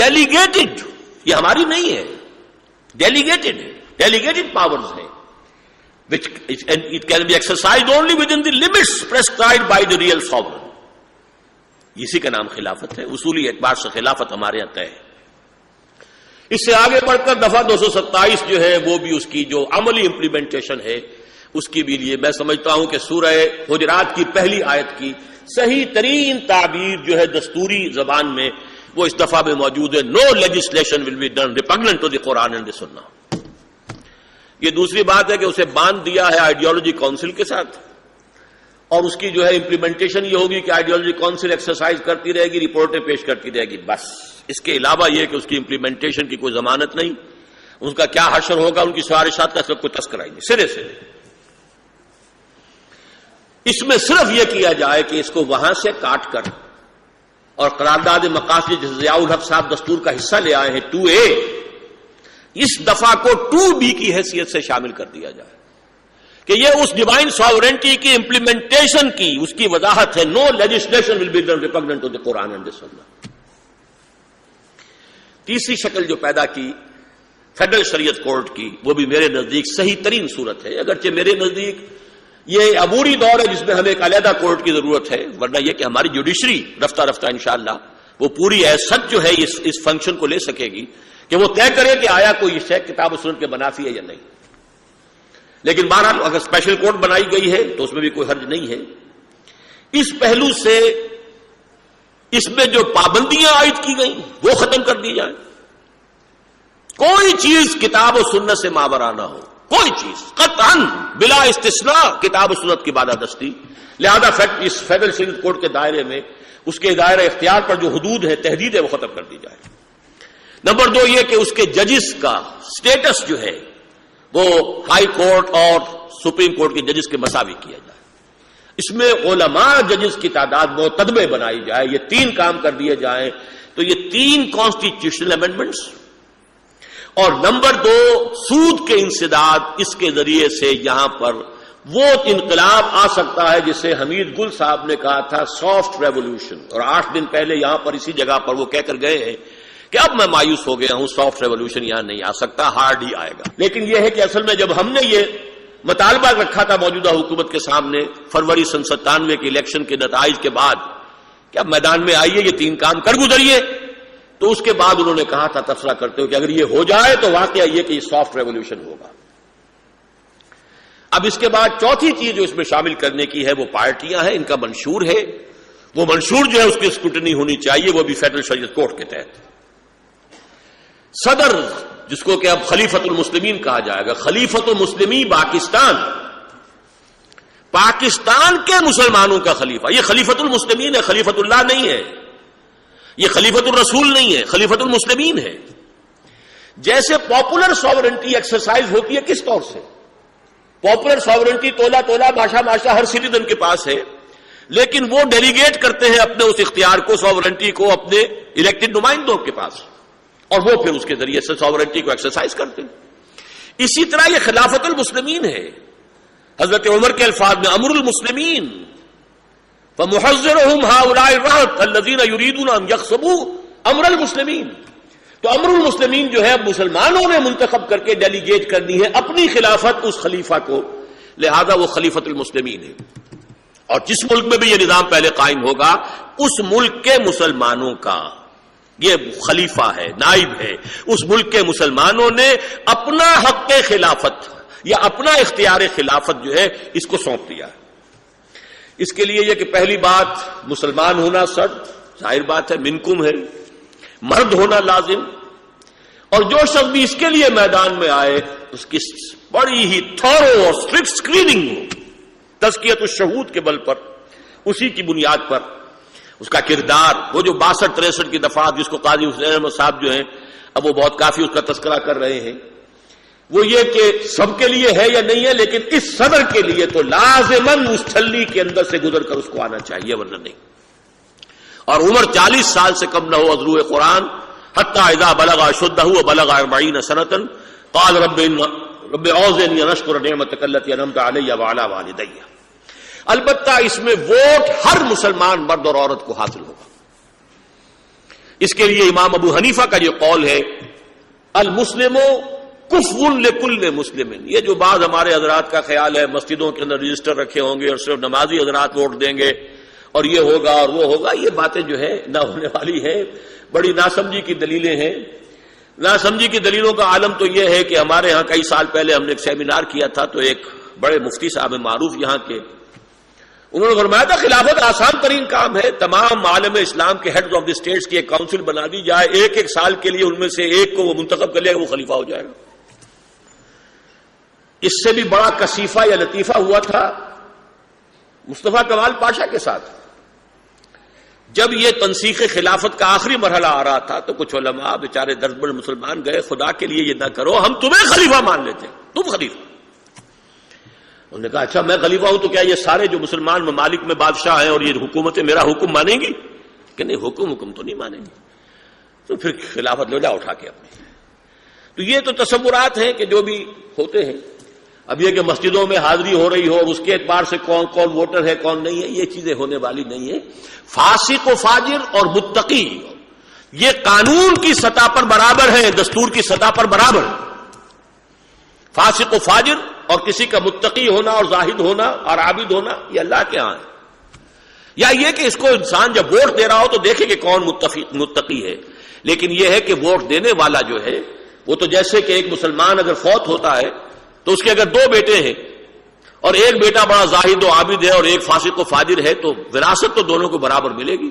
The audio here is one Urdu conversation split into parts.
ڈیلیگیٹڈ، یہ ہماری نہیں ہے، ڈیلیگیٹڈ پاورز ہیں which it can be exercised only within the limits prescribed by the real sovereign. اسی کا نام خلافت ہے، اصولی اعتبار سے خلافت ہمارے یہاں طے ہے. اس سے آگے بڑھ کر دفعہ 227 جو ہے وہ بھی اس کی جو عملی امپلیمنٹیشن ہے اس کی بھی لیے میں سمجھتا ہوں کہ سورہ حجرات کی پہلی آیت کی صحیح ترین تعبیر جو ہے دستوری زبان میں وہ اس دفعہ میں موجود ہے. No legislation will be done repugnant to the Quran and the Sunnah. یہ دوسری بات ہے کہ اسے باندھ دیا ہے آئیڈیالوجی کونسل کے ساتھ، اور اس کی جو ہے امپلیمنٹیشن یہ ہوگی کہ آئیڈیالوجی کونسل ایکسرسائز کرتی رہے گی، رپورٹیں پیش کرتی رہے گی، بس. اس کے علاوہ یہ کہ اس کی امپلیمنٹیشن کی کوئی ضمانت نہیں، ان کا کیا حشر ہوگا، ان کی سفارشات کا سب کو تذکرہ نہیں، سرے سے نہیں. اس میں صرف یہ کیا جائے کہ اس کو وہاں سے کاٹ کر اور قرارداد مقاصد جس ضیاء الحق صاحب دستور کا حصہ لے آئے ہیں 2A، اس دفعہ کو 2B کی حیثیت سے شامل کر دیا جائے کہ یہ اس ڈیوائن ساورنٹی کی امپلیمنٹیشن کی اس کی وضاحت ہے. No legislation will be done repugnant to the Quran and the Sunnah. تیسری شکل جو پیدا کی فیڈرل شریعت کورٹ کی وہ بھی میرے نزدیک صحیح ترین صورت ہے، اگرچہ میرے نزدیک یہ عبوری دور ہے جس میں ہمیں ایک علیحدہ کورٹ کی ضرورت ہے، ورنہ یہ کہ ہماری جوڈیشری رفتہ رفتہ انشاءاللہ وہ پوری ایسٹ جو ہے اس فنکشن کو لے سکے گی کہ وہ طے کرے کہ آیا کوئی شے کتاب و سنت کے منافی ہے یا نہیں. لیکن بہرحال اگر اسپیشل کورٹ بنائی گئی ہے تو اس میں بھی کوئی حرج نہیں ہے. اس پہلو سے اس میں جو پابندیاں عائد کی گئیں وہ ختم کر دی جائیں. کوئی چیز کتاب و سنت سے ماورا نہ ہو، کوئی چیز قطعاً بلا استثناء کتاب و سنت کی بالادستی. لہذا اس فیڈرل شریعت کورٹ کے دائرے میں اس کے دائرہ اختیار پر جو حدود ہے، تحدید ہے، وہ ختم کر دی جائے. نمبر 2 یہ کہ اس کے ججز کا سٹیٹس جو ہے وہ ہائی کورٹ اور سپریم کورٹ کے ججز کے مساوی کیا جائے. اس میں علماء ججز کی تعداد معتدبہ بنائی جائے. یہ 3 کام کر دیے جائیں تو یہ 3 کانسٹیٹیوشنل امینڈمنٹس. اور نمبر 2 سود کے انسداد، اس کے ذریعے سے یہاں پر وہ انقلاب آ سکتا ہے جسے حمید گل صاحب نے کہا تھا سافٹ ریولوشن، اور 8 دن پہلے یہاں پر اسی جگہ پر وہ کہہ کر گئے ہیں کہ اب میں مایوس ہو گیا ہوں، سافٹ ریولوشن یہاں نہیں آ سکتا، ہارڈ ہی آئے گا. لیکن یہ ہے کہ اصل میں جب ہم نے یہ مطالبہ رکھا تھا موجودہ حکومت کے سامنے فروری 97 کے الیکشن کے نتائج کے بعد کہ اب میدان میں آئیے، یہ 3 کام کر گزریے، تو اس کے بعد انہوں نے کہا تھا تبصرہ کرتے ہوئے کہ اگر یہ ہو جائے تو واقعہ یہ کہ یہ سافٹ ریولوشن ہوگا. اب اس کے بعد چوتھی چیز جو اس میں شامل کرنے کی ہے وہ پارٹیاں ہیں، ان کا منشور ہے. وہ منشور جو ہے اس کی اسکروٹنی ہونی چاہیے، وہ بھی فیڈرل شریعت کورٹ کے تحت. صدر جس کو کہ اب خلیفۃ المسلمین کہا جائے گا، خلیفۃ المسلمین پاکستان کے مسلمانوں کا خلیفہ. یہ خلیفۃ المسلمین ہے، خلیفۃ اللہ نہیں ہے، یہ خلیفۃ الرسول نہیں ہے، خلیفۃ المسلمین ہے. جیسے پاپولر ساورنٹی ایکسرسائز ہوتی ہے کس طور سے؟ پاپولر ساورنٹی تولا ماشا ہر سٹیزن کے پاس ہے، لیکن وہ ڈیلیگیٹ کرتے ہیں اپنے اس اختیار کو، ساورنٹی کو اپنے الیکٹڈ نمائندوں کے پاس، اور وہ پھر اس کے ذریعے سے ساورنٹی کو ایکسرسائز کرتے ہیں. اسی طرح یہ خلافت المسلمین ہے. حضرت عمر کے الفاظ میں امر المسلمین فمحذرهم هؤلاء الرهط الذين يريدون ان يغصبوا امر المسلمین. تو امر المسلمین جو ہے اب مسلمانوں نے منتخب کر کے ڈیلیگیٹ کرنی ہے اپنی خلافت اس خلیفہ کو، لہذا وہ خلیفۃ المسلمین ہے. اور جس ملک میں بھی یہ نظام پہلے قائم ہوگا اس ملک کے مسلمانوں کا یہ خلیفہ ہے، نائب ہے. اس ملک کے مسلمانوں نے اپنا حق خلافت یا اپنا اختیار خلافت جو ہے اس کو سونپ دیا. اس کے لیے یہ کہ پہلی بات مسلمان ہونا شرط، ظاہر بات ہے منکم ہے، مرد ہونا لازم. اور جو شخص بھی اس کے لیے میدان میں آئے اس کی بڑی ہی تھورو اور اسٹرکٹ اسکریننگ ہو، تزکیۃ الشہود کے بل پر، اسی کی بنیاد پر اس کا کردار. وہ جو 62-63 کی دفعات جس کو قاضی حسین احمد صاحب جو ہیں اب وہ بہت کافی اس کا تذکرہ کر رہے ہیں، وہ یہ کہ سب کے لیے ہے یا نہیں ہے، لیکن اس صدر کے لیے تو لازماً اس چھلی کے اندر سے گزر کر اس کو آنا چاہیے، ورنہ نہیں. اور عمر 40 سال سے کم نہ ہو. از روح قرآن حتی اذا بلغ اشدہ وبلغ 40 سنۃ قال رب اوزعنی ان اشکر نعمتک التی انعمت علی وعلی والدی. البتہ اس میں ووٹ ہر مسلمان مرد اور عورت کو حاصل ہوگا. اس کے لیے امام ابو حنیفہ کا یہ قول ہے المسلم کفو لکل مسلم. یہ جو بعض ہمارے حضرات کا خیال ہے مسجدوں کے اندر رجسٹر رکھے ہوں گے اور صرف نمازی حضرات ووٹ دیں گے اور یہ ہوگا اور وہ ہوگا، یہ باتیں جو ہے نہ ہونے والی ہے، بڑی ناسمجھی کی دلیلیں ہیں. ناسمجھی کی دلیلوں کا عالم تو یہ ہے کہ ہمارے ہاں کئی سال پہلے ہم نے ایک سیمینار کیا تھا، تو ایک بڑے مفتی صاحب معروف یہاں کے، انہوں نے فرمایا تھا خلافت آسان ترین کام ہے، تمام عالم اسلام کے ہیڈز آف دی اسٹیٹس کی ایک کاؤنسل بنا دی جائے، ایک سال کے لیے ان میں سے ایک کو وہ منتخب کر لے، وہ خلیفہ ہو جائے گا. اس سے بھی بڑا کثیفہ یا لطیفہ ہوا تھا مصطفیٰ کمال پاشا کے ساتھ. جب یہ تنسیخ خلافت کا آخری مرحلہ آ رہا تھا تو کچھ علماء بیچارے درد مسلمان گئے، خدا کے لیے یہ نہ کرو، ہم تمہیں خلیفہ مان لیتے، تم خلیفہ. انہوں نے کہا اچھا میں خلیفہ ہوں تو کیا یہ سارے جو مسلمان ممالک میں بادشاہ ہیں اور یہ حکومتیں میرا حکم مانیں گی؟ کہ نہیں، حکم تو نہیں مانیں گی. تو پھر خلافت لو جا اٹھا کے اپنے. تو یہ تو تصورات ہیں کہ جو بھی ہوتے ہیں. اب یہ کہ مسجدوں میں حاضری ہو رہی ہو اس کے اعتبار سے کون کون ووٹر ہے کون نہیں ہے، یہ چیزیں ہونے والی نہیں ہے. فاسق و فاجر اور متقی یہ قانون کی سطح پر برابر ہے، دستور کی سطح پر برابر ہے. فاسق و فاجر اور کسی کا متقی ہونا اور زاہد ہونا اور عابد ہونا یہ اللہ کے ہاں ہے. یا یہ کہ اس کو انسان جب ووٹ دے رہا ہو تو دیکھے کہ کون متقی ہے. لیکن یہ ہے کہ ووٹ دینے والا جو ہے وہ تو جیسے کہ ایک مسلمان اگر فوت ہوتا ہے تو اس کے اگر دو بیٹے ہیں اور ایک بیٹا بڑا زاہد و عابد ہے اور ایک فاسق و فاجر ہے تو وراثت تو دونوں کو برابر ملے گی.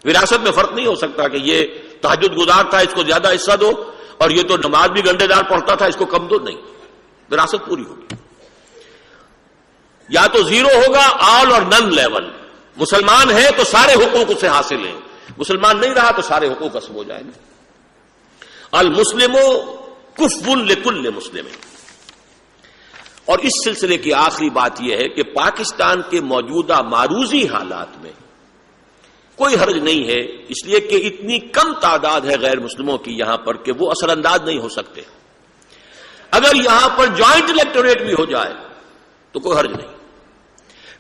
وراثت میں فرق نہیں ہو سکتا کہ یہ تہجد گزار تھا اس کو زیادہ حصہ دو اور یہ تو نماز بھی گھنٹے دار پڑھتا تھا اس کو کم دو. نہیں، وراثت پوری ہوگی. یا تو زیرو ہوگا آل اور نن لیول. مسلمان ہے تو سارے حقوق اسے حاصل ہیں، مسلمان نہیں رہا تو سارے حقوق غصب ہو جائیں گے. المسلم کفو لکل مسلم. اور اس سلسلے کی آخری بات یہ ہے کہ پاکستان کے موجودہ معروضی حالات میں کوئی حرج نہیں ہے، اس لیے کہ اتنی کم تعداد ہے غیر مسلموں کی یہاں پر کہ وہ اثر انداز نہیں ہو سکتے. اگر یہاں پر جوائنٹ الیکٹوریٹ بھی ہو جائے تو کوئی حرج نہیں.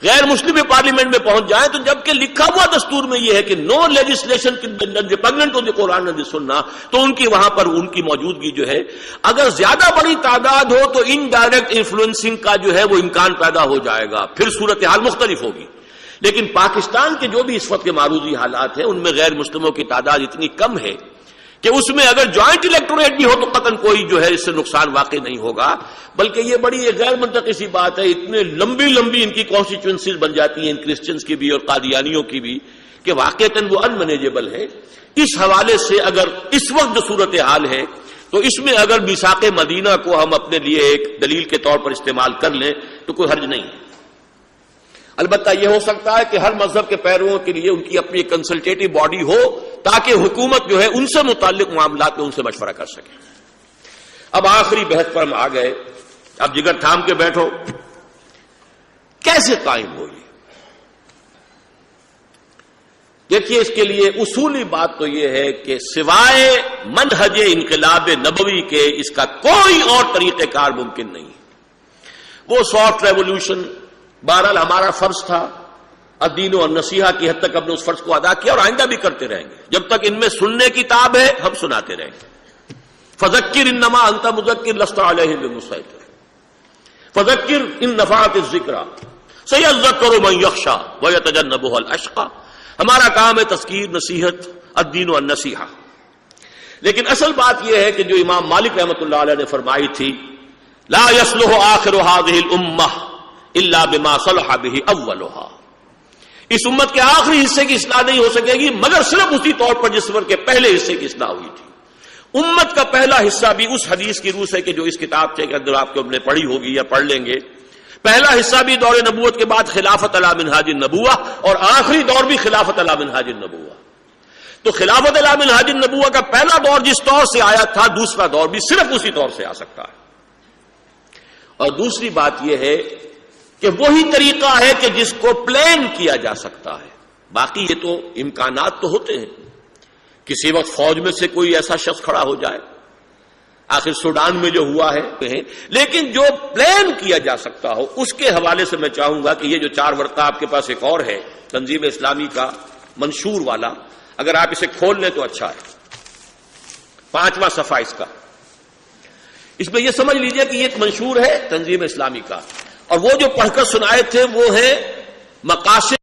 غیر مسلم پارلیمنٹ میں پہنچ جائیں تو جبکہ لکھا ہوا دستور میں یہ ہے کہ no legislation repugnant to the Quran and the Sunnah, تو ان کی وہاں پر ان کی موجودگی جو ہے اگر زیادہ بڑی تعداد ہو تو انڈائریکٹ انفلوئنسنگ کا جو ہے وہ امکان پیدا ہو جائے گا، پھر صورتحال مختلف ہوگی. لیکن پاکستان کے جو بھی اس وقت کے معروضی حالات ہیں ان میں غیر مسلموں کی تعداد اتنی کم ہے کہ اس میں اگر جوائنٹ الیکٹوریٹ بھی ہو تو قطعاً کوئی جو ہے اس سے نقصان واقع نہیں ہوگا. بلکہ یہ بڑی غیر منطقی سی بات ہے، اتنے لمبی ان کی کانسٹیچوئنسیز بن جاتی ہیں ان کرسچنز کی بھی اور قادیانیوں کی بھی کہ واقعتاً وہ ان مینیجبل ہے. اس حوالے سے اگر اس وقت جو صورتحال ہے تو اس میں اگر میثاق مدینہ کو ہم اپنے لیے ایک دلیل کے طور پر استعمال کر لیں تو کوئی حرج نہیں ہے. البتہ یہ ہو سکتا ہے کہ ہر مذہب کے پیرووں کے لیے ان کی اپنی کنسلٹیٹو باڈی ہو تاکہ حکومت جو ہے ان سے متعلق معاملات میں ان سے مشورہ کر سکے. اب آخری بحث پر ہم آ گئے. اب جگر تھام کے بیٹھو، کیسے قائم ہوئی؟ دیکھیے اس کے لیے اصولی بات تو یہ ہے کہ سوائے منہج انقلاب نبوی کے اس کا کوئی اور طریقہ کار ممکن نہیں. وہ سافٹ ریولوشن بہرحال ہمارا فرض تھا، الدین و النصیحہ کی حد تک ہم نے اس فرض کو ادا کیا اور آئندہ بھی کرتے رہیں گے. جب تک ان میں سننے کی تاب ہے ہم سناتے رہیں گے. فذکر انما انت مذکر لست علیہم بمسیطر فذکر ان نفعت الذکریٰ سیذکر من یخشی ویتجنبها الاشقی. ہمارا کام ہے تذکیر، نصیحت، الدین و النصیحہ. لیکن اصل بات یہ ہے کہ جو امام مالک رحمۃ اللہ علیہ نے فرمائی تھی لا یصلح آخر هذه الامہ الا بما صلح به اولها، اس امت کے آخری حصے کی اصلاح نہیں ہو سکے گی مگر صرف اسی طور پر جس پر کے پہلے حصے کی اصلاح ہوئی تھی. امت کا پہلا حصہ بھی اس حدیث کی روح سے کہ جو اس کتاب کے اندر آپ کو نے پڑھی ہوگی یا پڑھ لیں گے، پہلا حصہ بھی دور نبوت کے بعد خلافت علی منہاج النبوہ اور آخری دور بھی خلافت علی منہاج النبوہ. تو خلافت علی منہاج النبوہ کا پہلا دور جس طور سے آیا تھا دوسرا دور بھی صرف اسی طور سے آ سکتا ہے. اور دوسری بات یہ ہے کہ وہی طریقہ ہے کہ جس کو پلان کیا جا سکتا ہے. باقی یہ تو امکانات تو ہوتے ہیں، کسی وقت فوج میں سے کوئی ایسا شخص کھڑا ہو جائے، آخر سوڈان میں جو ہوا ہے، لیکن جو پلان کیا جا سکتا ہو اس کے حوالے سے میں چاہوں گا کہ یہ جو 4 ورقہ آپ کے پاس ایک اور ہے تنظیم اسلامی کا منشور والا، اگر آپ اسے کھول لیں تو اچھا ہے. 5واں صفحہ اس میں یہ سمجھ لیجئے کہ یہ ایک منشور ہے تنظیم اسلامی کا، اور وہ جو پڑھ کر سنائے تھے وہ ہے مقاصد